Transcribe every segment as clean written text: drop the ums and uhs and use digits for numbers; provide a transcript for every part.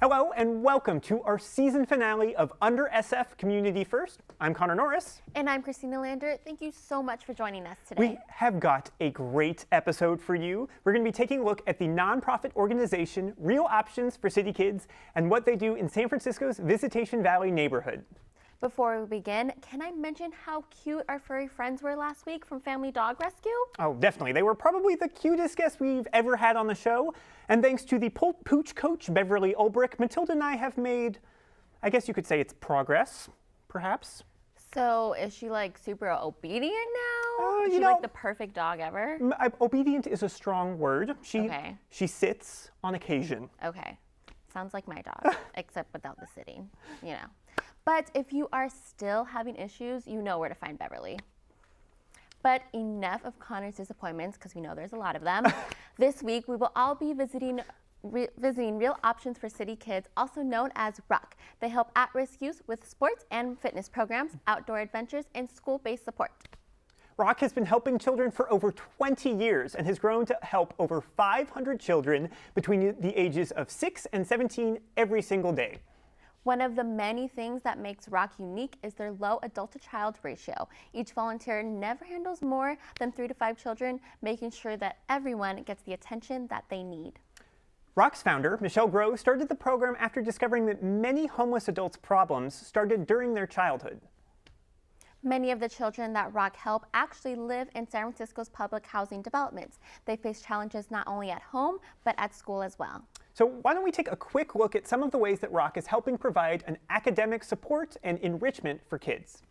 Hello and welcome to our season finale of Under SF Community First. I'm Connor Norris. And I'm Christina Lander. Thank you so much for joining us today. We have got a great episode for you. We're going to be taking a look at the nonprofit organization Real Options for City Kids and what they do in San Francisco's Visitation Valley neighborhood. Before we begin, can I mention how cute our furry friends were last week from Family Dog Rescue? Oh, definitely. They were probably the cutest guests we've ever had on the show. And thanks to the pooch coach, Beverly Ulbrich, Matilda and I have made, I guess you could say it's progress, perhaps. So is she like super obedient now? Is you she know, like the perfect dog ever? Obedient is a strong word. She sits on occasion. Okay. Sounds like my dog, except without the sitting, you know. But if you are still having issues, you know where to find Beverly. But enough of Connor's disappointments, because we know there's a lot of them. This week, we will all be visiting Real Options for City Kids, also known as R.O.C.K. They help at-risk youth with sports and fitness programs, outdoor adventures, and school-based support. R.O.C.K has been helping children for over 20 years and has grown to help over 500 children between the ages of 6 and 17 every single day. One of the many things that makes R.O.C.K unique is their low adult-to-child ratio. Each volunteer never handles more than 3 to 5 children, making sure that everyone gets the attention that they need. R.O.C.'s founder, Michelle Groh, started the program after discovering that many homeless adults' problems started during their childhood. Many of the children that R.O.C.K help actually live in San Francisco's public housing developments. They face challenges not only at home, but at school as well. So why don't we take a quick look at some of the ways that R.O.C.K is helping provide an academic support and enrichment for kids.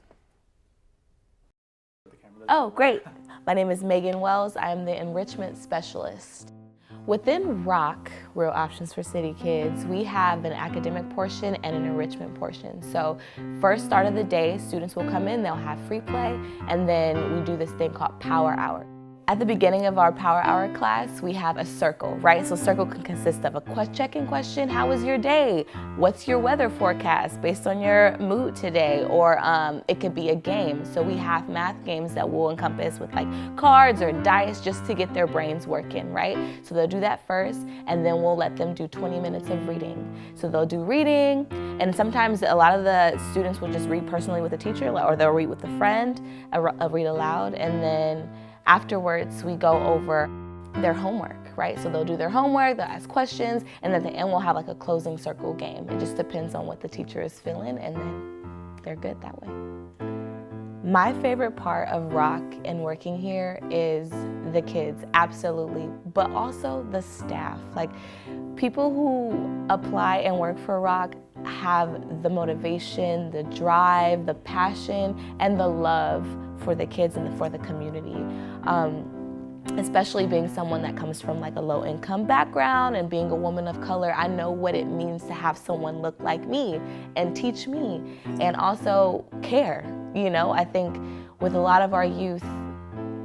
Oh, great. My name is Megan Wells. I am the enrichment specialist. Within R.O.C.K, Real Options for City Kids, we have an academic portion and an enrichment portion. So first start of the day, students will come in, they'll have free play, and then we do this thing called Power Hour. At the beginning of our Power Hour class, we have a circle, right? So circle can consist of a check-in question, how was your day? What's your weather forecast based on your mood today? Or it could be a game. So we have math games that will encompass with like cards or dice just to get their brains working, right? So they'll do that first, and then we'll let them do 20 minutes of reading. So they'll do reading, and sometimes a lot of the students will just read personally with a teacher, or they'll read with a friend, read aloud, and then afterwards, we go over their homework, right? So they'll do their homework, they'll ask questions, and at the end we'll have like a closing circle game. It just depends on what the teacher is feeling, and then they're good that way. My favorite part of R.O.C.K and working here is the kids, absolutely, but also the staff. Like, people who apply and work for R.O.C.K have the motivation, the drive, the passion, and the love for the kids and for the community. Especially being someone that comes from like a low income background and being a woman of color, I know what it means to have someone look like me and teach me and also care. You know, I think with a lot of our youth,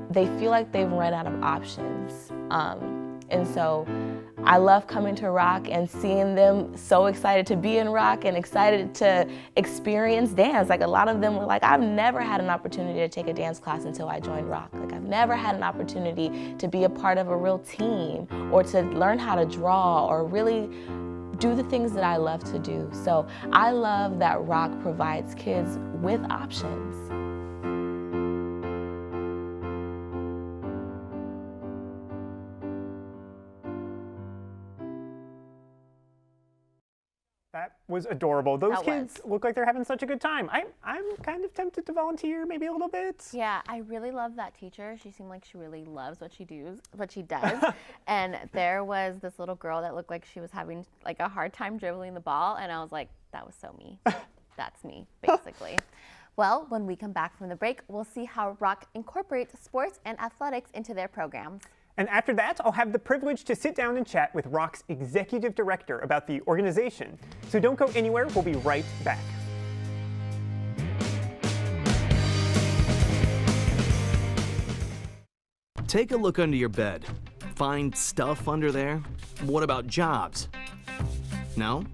they feel like they've run out of options. And so I love coming to R.O.C.K and seeing them so excited to be in R.O.C.K and excited to experience dance. Like, a lot of them were like, I've never had an opportunity to take a dance class until I joined R.O.C.K. Like, I've never had an opportunity to be a part of a real team or to learn how to draw or really do the things that I love to do. So I love that R.O.C.K provides kids with options. That was adorable. Those kids look like they're having such a good time. I'm kind of tempted to volunteer maybe a little bit. Yeah, I really love that teacher. She seemed like she really loves what she does. And there was this little girl that looked like she was having like a hard time dribbling the ball, and I was like, that was so me. That's me, basically. Well, when we come back from the break, we'll see how R.O.C.K incorporates sports and athletics into their programs. And after that, I'll have the privilege to sit down and chat with R.O.C.'s executive director about the organization. So don't go anywhere, we'll be right back. Take a look under your bed. Find stuff under there? What about jobs? No?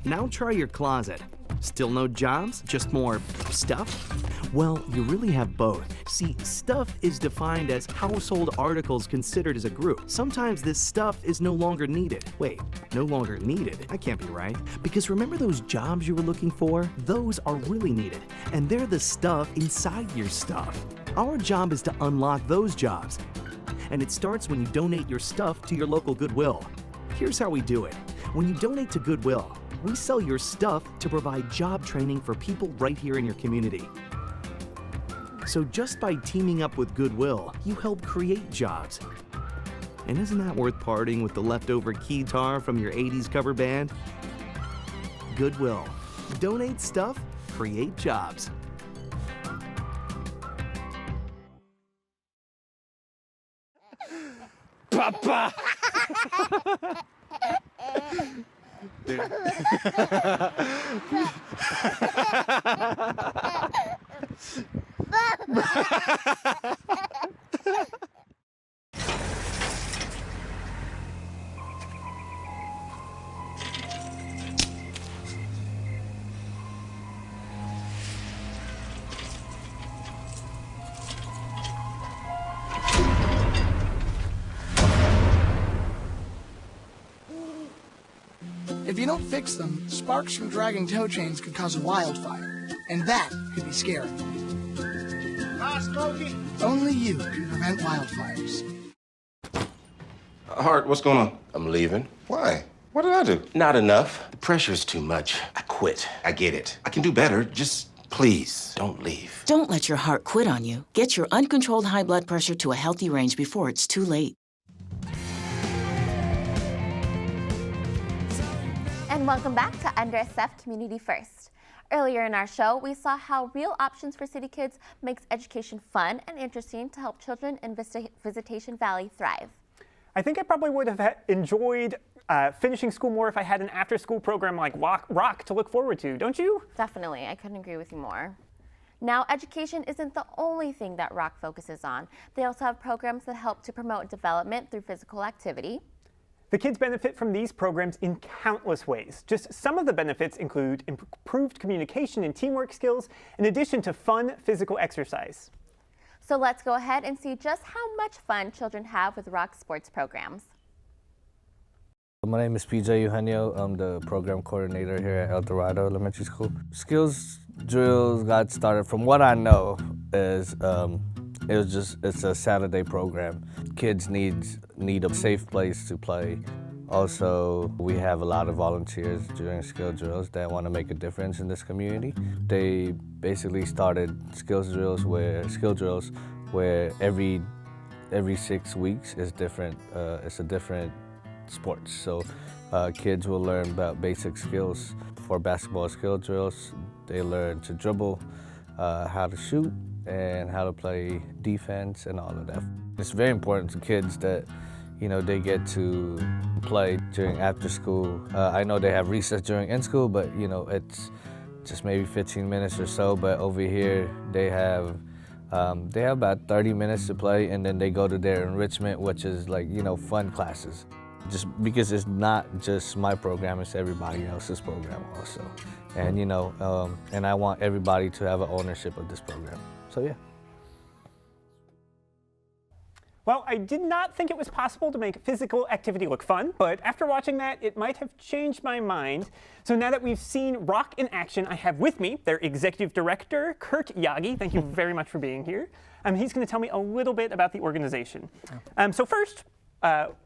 Now try your closet. Still no jobs? Just more stuff? Well, you really have both. See, stuff is defined as household articles considered as a group. Sometimes this stuff is no longer needed. Wait, no longer needed? That can't be right. Because remember those jobs you were looking for? Those are really needed, and they're the stuff inside your stuff. Our job is to unlock those jobs, and it starts when you donate your stuff to your local Goodwill. Here's how we do it. When you donate to Goodwill, we sell your stuff to provide job training for people right here in your community. So just by teaming up with Goodwill, you help create jobs. And isn't that worth parting with the leftover keytar from your 80s cover band? Goodwill. Donate stuff, create jobs. Papa! If you don't fix them, sparks from dragging tow chains could cause a wildfire, and that could be scary. Only you can prevent wildfires. Hart, what's going on? I'm leaving. Why? What did I do? Not enough. The pressure's too much. I quit. I get it. I can do better. Just please, don't leave. Don't let your heart quit on you. Get your uncontrolled high blood pressure to a healthy range before it's too late. And welcome back to Under SF Community First. Earlier in our show, we saw how Real Options for City Kids makes education fun and interesting to help children in Visitation Valley thrive. I think I probably would have enjoyed finishing school more if I had an after-school program like R.O.C.K to look forward to, don't you? Definitely, I couldn't agree with you more. Now, education isn't the only thing that R.O.C.K focuses on. They also have programs that help to promote development through physical activity. The kids benefit from these programs in countless ways. Just some of the benefits include improved communication and teamwork skills, in addition to fun physical exercise. So let's go ahead and see just how much fun children have with R.O.C sports programs. My name is PJ Eugenio. I'm the program coordinator here at Guardado Elementary School. Skills drills got started, from what I know, is it's a Saturday program. Kids need a safe place to play. Also, we have a lot of volunteers during skill drills that want to make a difference in this community. They basically started skill drills where every 6 weeks is different. It's a different sport. So kids will learn about basic skills. For basketball skill drills, they learn to dribble, how to shoot, and how to play defense and all of that. It's very important to kids that, you know, they get to play during after school. I know they have recess during in school, but you know, it's just maybe 15 minutes or so. But over here, they have about 30 minutes to play, and then they go to their enrichment, which is like, you know, fun classes. Just because it's not just my program, it's everybody else's program also. And you know, and I want everybody to have an ownership of this program. So yeah. Well, I did not think it was possible to make physical activity look fun, but after watching that, it might have changed my mind. So now that we've seen R.O.C in action, I have with me their executive director, Kurt Yagi. Thank you very much for being here. He's going to tell me a little bit about the organization. So first,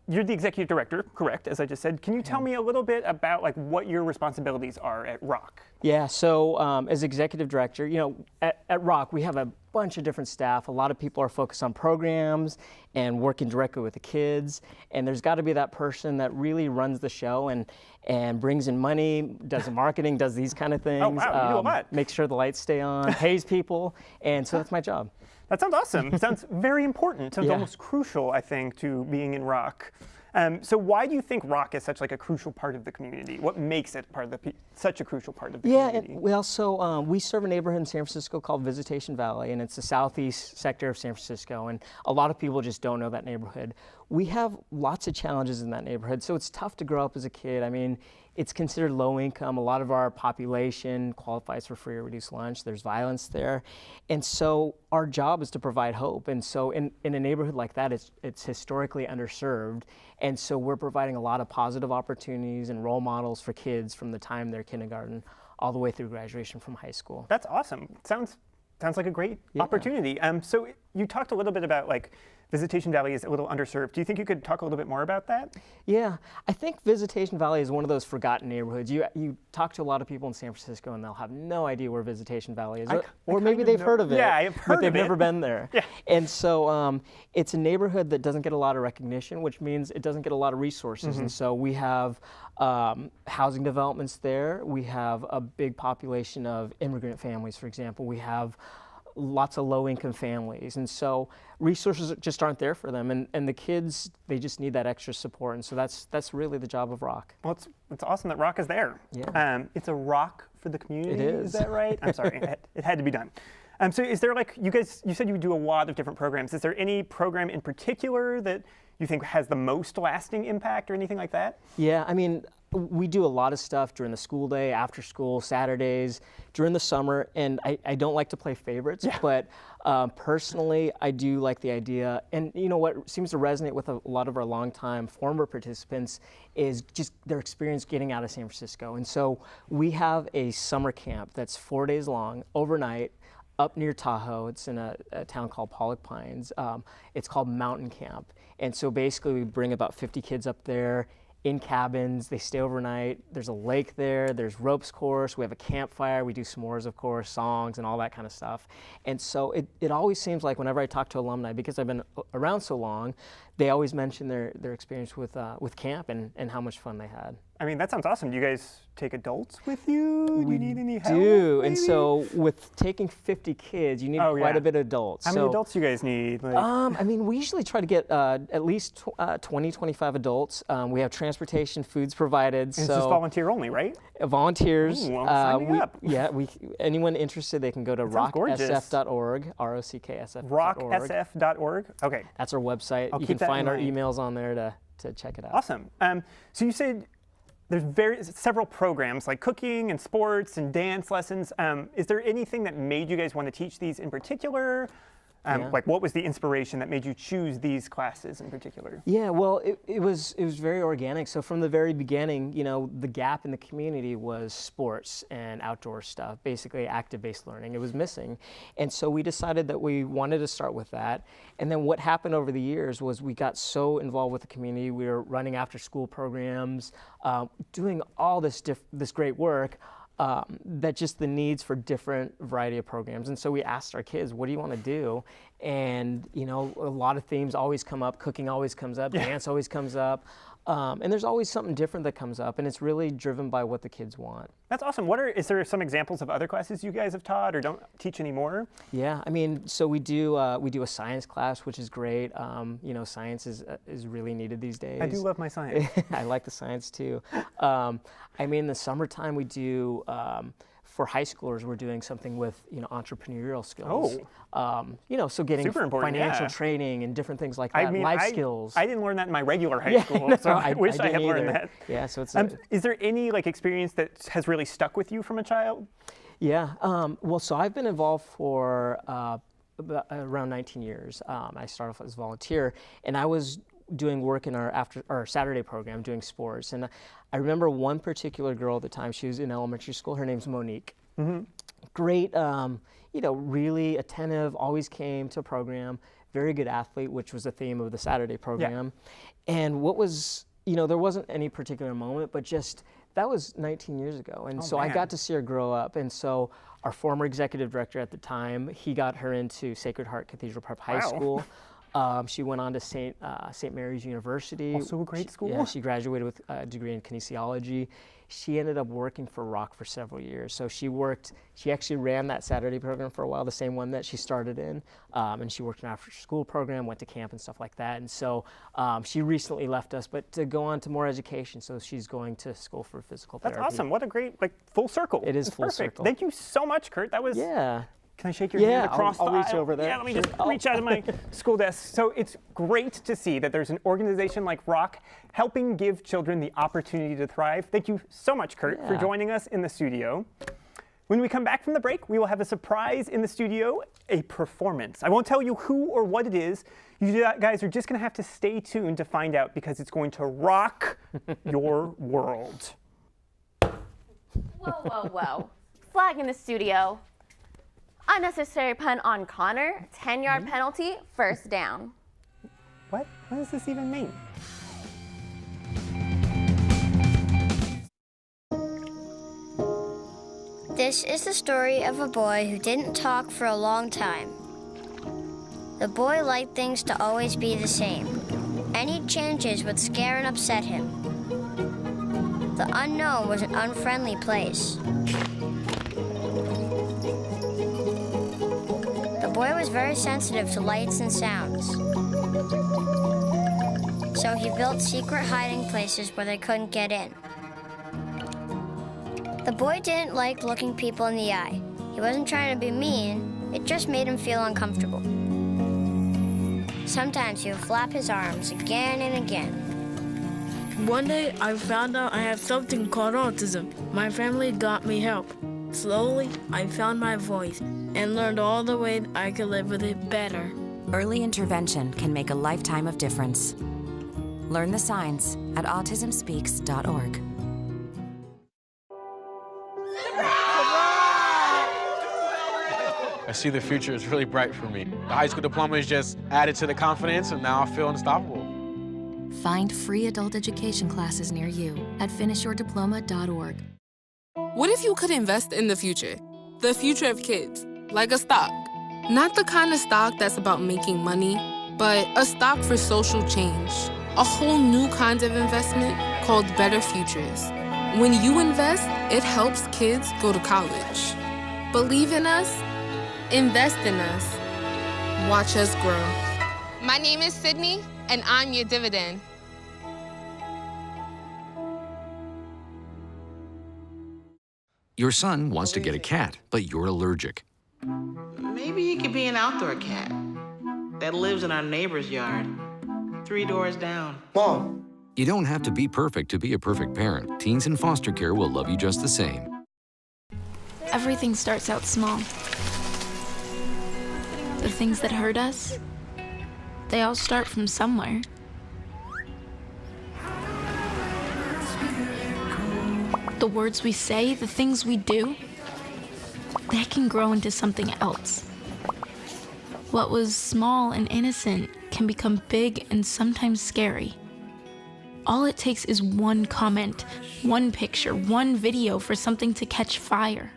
you're the executive director, correct, as I just said. Can you tell me a little bit about like what your responsibilities are at R.O.C? Yeah, so as executive director, you know, at R.O.C we have a bunch of different staff. A lot of people are focused on programs and working directly with the kids. And there's got to be that person that really runs the show and brings in money, does the marketing, does these kind of things. Oh, wow, you do a lot. Makes sure the lights stay on, pays people. And so that's my job. That sounds awesome. It sounds very important. It sounds Yeah. almost crucial, I think, to being in R.O.C. So why do you think R.O.C is such like a crucial part of the community? What makes it part of such a crucial part of the community? Well, so we serve a neighborhood in San Francisco called Visitation Valley, and it's the southeast sector of San Francisco, and a lot of people just don't know that neighborhood. We have lots of challenges in that neighborhood, so it's tough to grow up as a kid. I mean, it's considered low income. A lot of our population qualifies for free or reduced lunch. There's violence there. And so our job is to provide hope. And so in a neighborhood like that, it's historically underserved. And so we're providing a lot of positive opportunities and role models for kids from the time they're kindergarten all the way through graduation from high school. That's awesome. Sounds like a great opportunity. So you talked a little bit about like Visitation Valley is a little underserved. Do you think you could talk a little bit more about that? Yeah, I think Visitation Valley is one of those forgotten neighborhoods. You talk to a lot of people in San Francisco and they'll have no idea where Visitation Valley is. Or maybe they've heard of it. Yeah, I've heard but they've of it. never been there. Yeah. And so it's a neighborhood that doesn't get a lot of recognition, which means it doesn't get a lot of resources. And so we have housing developments there. We have a big population of immigrant families, for example. We have lots of low-income families, and so resources just aren't there for them, and the kids, they just need that extra support, and so that's really the job of R.O.C.K. Well, it's awesome that R.O.C.K is there. Yeah. It's a rock for the community. It is. Is that right? I'm sorry, it had to be done. So is there like, you said you do a lot of different programs. Is there any program in particular that you think has the most lasting impact or anything like that? Yeah, I mean, we do a lot of stuff during the school day, after school, Saturdays, during the summer, and I don't like to play favorites, but personally, I do like the idea, and you know what seems to resonate with a lot of our longtime former participants is just their experience getting out of San Francisco. And so we have a summer camp that's 4 days long, overnight, up near Tahoe. It's in a town called Pollock Pines. It's called Mountain Camp. And so basically we bring about 50 kids up there in cabins. They stay overnight. There's a lake there. There's ropes course. We have a campfire. We do s'mores, of course, songs and all that kind of stuff. And so it always seems like whenever I talk to alumni, because I've been around so long, they always mention their experience with camp and how much fun they had. I mean, that sounds awesome. Do you guys take adults with you? Do you need any help? We do, and maybe? So with taking 50 kids, you need quite a bit of adults. How many adults do you guys need? Like... I mean, we usually try to get at least 20, 25 adults. We have transportation, foods provided. And it's just volunteer only, right? Volunteers. Ooh, I'm signing up. Yeah, anyone interested, they can go to rocksf.org, R-O-C-K-S-F.org. rocksf.org? Okay. That's our website. I'll You keep can that find in our mind. emails on there to check it out. Awesome. So you said there's several programs like cooking and sports and dance lessons. Is there anything that made you guys want to teach these in particular? Like, what was the inspiration that made you choose these classes in particular? Yeah, well, it was very organic. So from the very beginning, you know, the gap in the community was sports and outdoor stuff, basically active-based learning. It was missing. And so we decided that we wanted to start with that. And then what happened over the years was we got so involved with the community. We were running after-school programs, doing all this great work. That just the needs for different variety of programs. And so we asked our kids, what do you want to do? And, you know, a lot of themes always come up. Cooking always comes up. Dance always comes up. And there's always something different that comes up. And it's really driven by what the kids want. That's awesome. Is there some examples of other classes you guys have taught or don't teach anymore? Yeah, I mean, so we do a science class, which is great. You know, science is really needed these days. I do love my science. I like the science too. I mean, in the summertime we do, for high schoolers, we're doing something with, you know, entrepreneurial skills. You know, so getting financial training and different things like that, I mean, life skills. I didn't learn that in my regular high school, so I wish I had learned that. Yeah, so it's is there any like experience that has really stuck with you from a child? Yeah, well, so I've been involved for around 19 years. I started off as a volunteer, and I was doing work in our Saturday program, doing sports. And I remember one particular girl at the time. She was in elementary school. Her name's Monique. Great, you know, really attentive, always came to a program, very good athlete, which was the theme of the Saturday program. And what was, you know, there wasn't any particular moment, but just that was 19 years ago. And so I got to see her grow up. And so our former executive director at the time, he got her into Sacred Heart Cathedral Prep High School. She went on to St. Mary's University. Also a great school. Yeah, she graduated with a degree in kinesiology. She ended up working for R.O.C.K for several years. So she actually ran that Saturday program for a while, the same one that she started in. And she worked in an after-school program, went to camp and stuff like that. And so she recently left us, but to go on to more education. So she's going to school for physical therapy. That's awesome. What a great, like, full circle. It is That's full perfect. circle. Thank you so much, Kurt. That was Can I shake your hand Yeah, across I'll the reach aisle? over there. Yeah, let me Sure. just reach out of my school desk. So it's great to see that there's an organization like R.O.C.K helping give children the opportunity to thrive. Thank you so much, Kurt, for joining us in the studio. When we come back from the break, we will have a surprise in the studio, a performance. I won't tell you who or what it is. You guys are just going to have to stay tuned to find out because it's going to rock your world. Whoa, whoa, whoa. Flag in the studio. Unnecessary pun on Connor, 10-yard penalty, first down. What? What does this even mean? This is the story of a boy who didn't talk for a long time. The boy liked things to always be the same. Any changes would scare and upset him. The unknown was an unfriendly place. The boy was very sensitive to lights and sounds. So he built secret hiding places where they couldn't get in. The boy didn't like looking people in the eye. He wasn't trying to be mean, it just made him feel uncomfortable. Sometimes he would flap his arms again and again. One day, I found out I have something called autism. My family got me help. Slowly, I found my voice and learned all the ways I could live with it better. Early intervention can make a lifetime of difference. Learn the signs at autismspeaks.org. I see the future is really bright for me. The high school diploma is just added to the confidence, and now I feel unstoppable. Find free adult education classes near you at finishyourdiploma.org. What if you could invest in the future of kids, like a stock? Not the kind of stock that's about making money, but a stock for social change. A whole new kind of investment called Better Futures. When you invest, it helps kids go to college. Believe in us, invest in us, watch us grow. My name is Sydney, and I'm your dividend. Your son wants to get a cat, but you're allergic. Maybe he could be an outdoor cat that lives in our neighbor's yard, 3 doors down. Mom! You don't have to be perfect to be a perfect parent. Teens in foster care will love you just the same. Everything starts out small. The things that hurt us, they all start from somewhere. The words we say, the things we do, they can grow into something else. What was small and innocent can become big and sometimes scary. All it takes is one comment, one picture, one video for something to catch fire.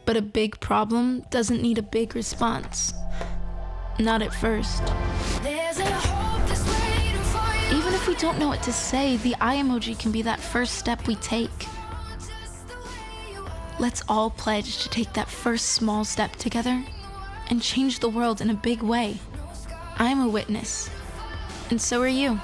But a big problem doesn't need a big response. Not at first. Even if we don't know what to say, the eye emoji can be that first step we take. Let's all pledge to take that first small step together and change the world in a big way. I'm a witness, and so are you.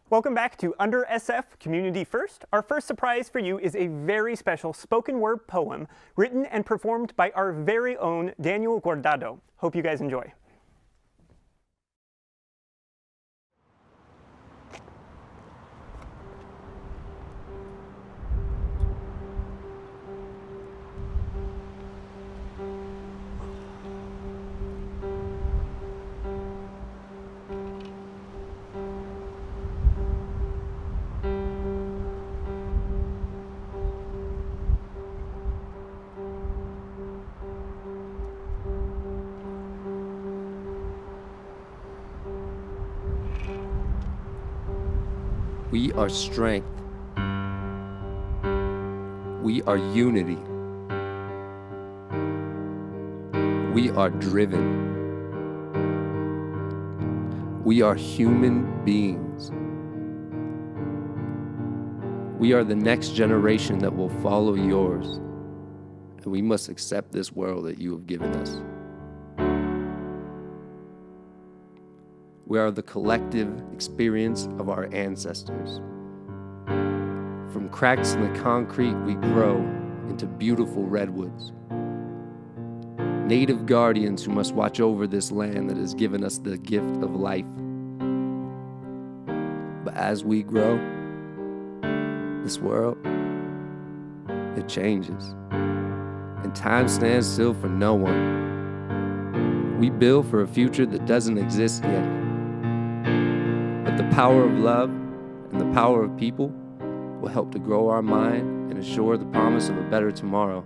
Welcome back to Under SF Community First. Our first surprise for you is a very special spoken word poem written and performed by our very own Daniel Guardado. Hope you guys enjoy. We are strength. We are unity. We are driven. We are human beings. We are the next generation that will follow yours, and we must accept this world that you have given us. We are the collective experience of our ancestors. From cracks in the concrete, we grow into beautiful redwoods. Native guardians who must watch over this land that has given us the gift of life. But as we grow, this world, it changes. And time stands still for no one. We build for a future that doesn't exist yet. But the power of love and the power of people will help to grow our mind and assure the promise of a better tomorrow.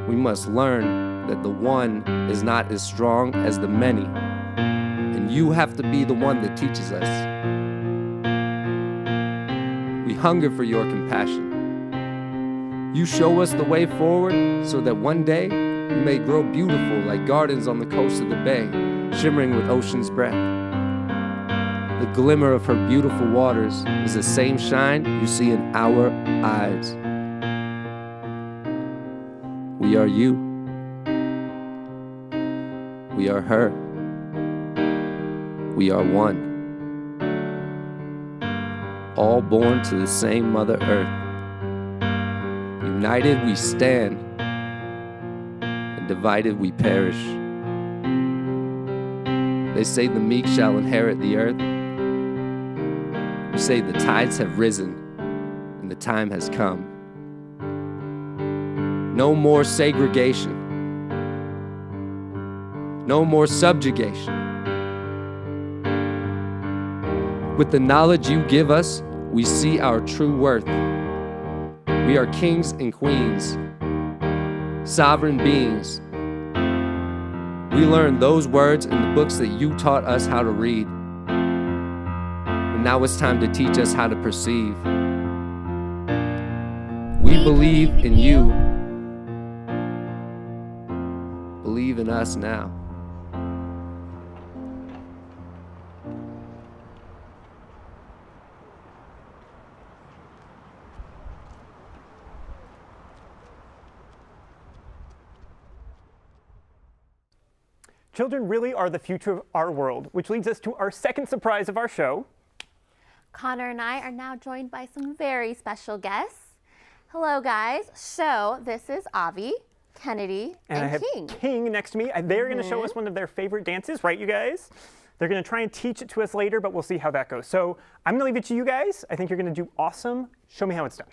We must learn that the one is not as strong as the many, and you have to be the one that teaches us. We hunger for your compassion. You show us the way forward so that one day we may grow beautiful like gardens on the coast of the bay, shimmering with ocean's breath. The glimmer of her beautiful waters is the same shine you see in our eyes. We are you. We are her. We are one. All born to the same Mother Earth. United we stand, and divided we perish. They say the meek shall inherit the earth. We say the tides have risen, and the time has come. No more segregation. No more subjugation. With the knowledge you give us, we see our true worth. We are kings and queens, sovereign beings. We learned those words in the books that you taught us how to read. And now it's time to teach us how to perceive. We believe in you. Believe in us now. Children really are the future of our world, which leads us to our second surprise of our show. Connor and I are now joined by some very special guests. Hello, guys. So this is Avi, Kennedy, and I have King next to me. They're going to show us one of their favorite dances, right, you guys? They're going to try and teach it to us later, but we'll see how that goes. So I'm going to leave it to you guys. I think you're going to do awesome. Show me how it's done.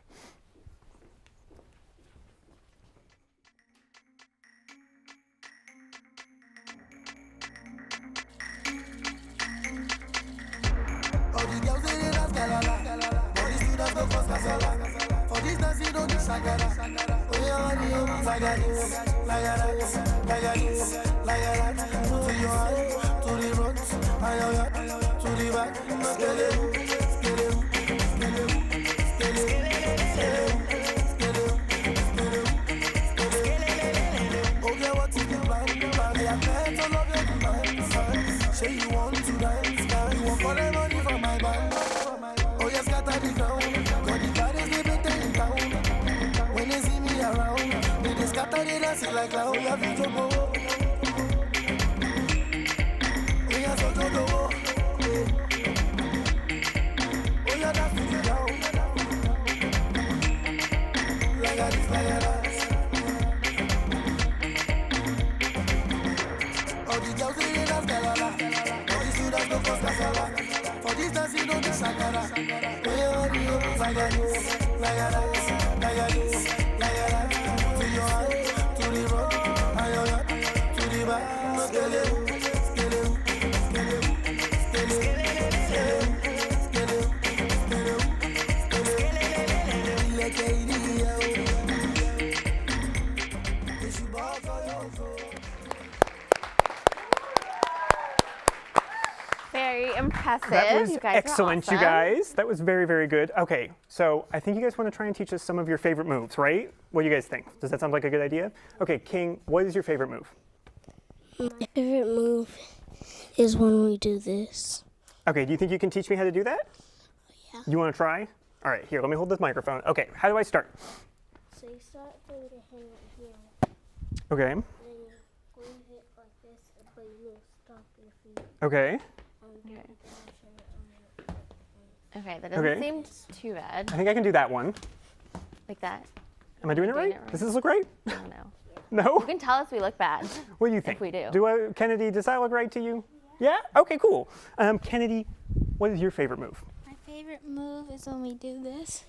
Very impressive. That was you guys excellent, are awesome. you guys. That was very, very good. Okay, so I think you guys want to try and teach us some of your favorite moves, right? What do you guys think? Does that sound like a good idea? Okay, King, what is your favorite move? My favorite move is when we do this. Okay, do you think you can teach me how to do that? Yeah. You want to try? All right, here, let me hold this microphone. Okay, how do I start? So you start from your hand right here. Okay. Then you hit like this, but you stop your feet. Okay. Okay. Okay, that doesn't seem too bad. I think I can do that one. Like that? Am I doing it right? Does this look right? I don't know. No? You can tell us we look bad. What do you think? If we do. Kennedy, does that look right to you? Yeah? Okay, cool. Kennedy, what is your favorite move? My favorite move is when we do this.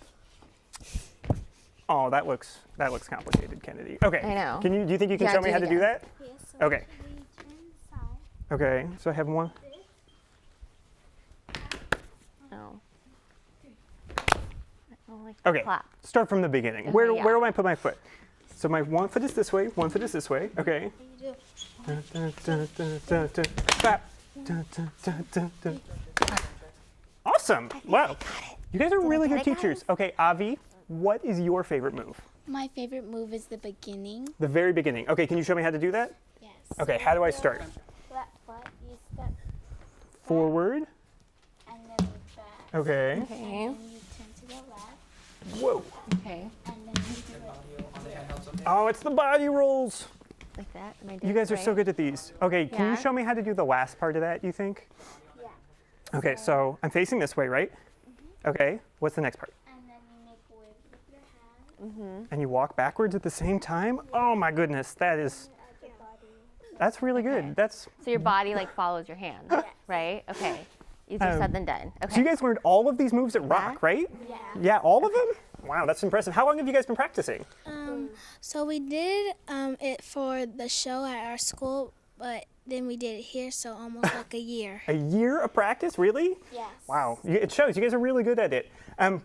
Oh, that looks complicated, Kennedy. Okay. I know. Do you think you can show me how to do that? Yes. So Okay. we turn side. Okay, so I have one. Oh. I don't like Okay, clap. start from the beginning. Okay, Where yeah. do I put my foot? So my one foot is this way, one foot is this way. Okay. You do. Clap. Awesome. Wow. You guys are really good teachers. Okay, Avi, what is your favorite move? My favorite move is the beginning. The very beginning. Okay, can you show me how to do that? Yes. Okay, how do I start? Left foot, you step Forward. and then back. Okay. And then you turn to the left. Whoa. Okay. And then you do it. Oh, it's the body rolls. Like that? Am I doing You guys it are so right? good at these. Okay, can you Yeah. show me how to do the last part of that, you think? Yeah. Okay, so I'm facing this way, right? Okay, what's the next part? And then you make waves with your hand. And you walk backwards at the same time? Oh my goodness, that's really good. That's So your body like follows your hand, right? Okay. Easier said than done. Okay. So you guys learned all of these moves at R.O.C.K, right? Yeah. Yeah, all of them? Wow, that's impressive. How long have you guys been practicing? So we did it for the show at our school, but then we did it here, so almost like a year. A year of practice, really? Yes. Wow, it shows. You guys are really good at it.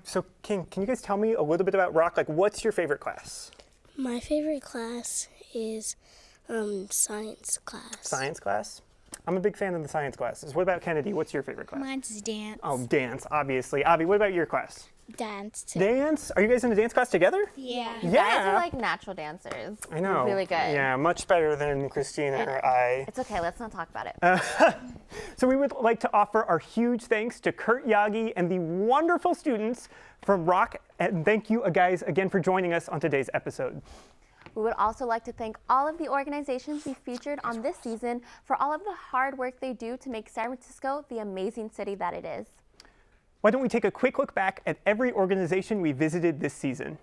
So can you guys tell me a little bit about R.O.C.K? Like, what's your favorite class? My favorite class is science class. Science class? I'm a big fan of the science classes. What about Kennedy? What's your favorite class? Mine's dance. Oh, dance, obviously. Avi, what about your class? Dance too. Dance? Are you guys in a dance class together? Yeah. You guys are like natural dancers. I know. Really good. Yeah, much better than Christina or I. It's okay. Let's not talk about it. So we would like to offer our huge thanks to Kurt Yagi and the wonderful students from R.O.C.K, and thank you guys again for joining us on today's episode. We would also like to thank all of the organizations we featured on this season for all of the hard work they do to make San Francisco the amazing city that it is. Why don't we take a quick look back at every organization we visited this season?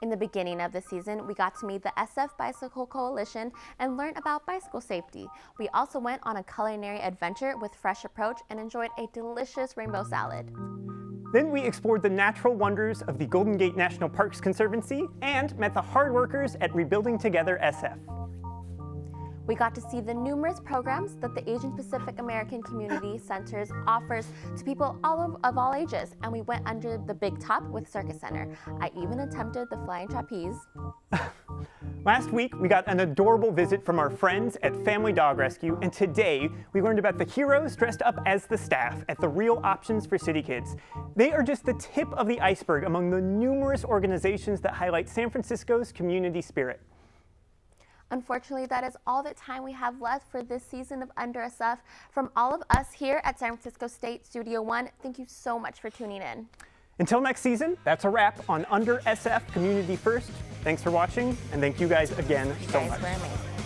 In the beginning of the season, we got to meet the SF Bicycle Coalition and learn about bicycle safety. We also went on a culinary adventure with Fresh Approach and enjoyed a delicious rainbow salad. Then we explored the natural wonders of the Golden Gate National Parks Conservancy and met the hard workers at Rebuilding Together SF. We got to see the numerous programs that the Asian Pacific American Community Centers offers to people of all ages, and we went under the big top with Circus Center. I even attempted the flying trapeze. Last week, we got an adorable visit from our friends at Family Dog Rescue, and today we learned about the heroes dressed up as the staff at the Real Options for City Kids. They are just the tip of the iceberg among the numerous organizations that highlight San Francisco's community spirit. Unfortunately, that is all the time we have left for this season of Under SF. From all of us here at San Francisco State Studio One, thank you so much for tuning in. Until next season, that's a wrap on Under SF Community First. Thanks for watching, and thank you guys again so much. You guys were amazing.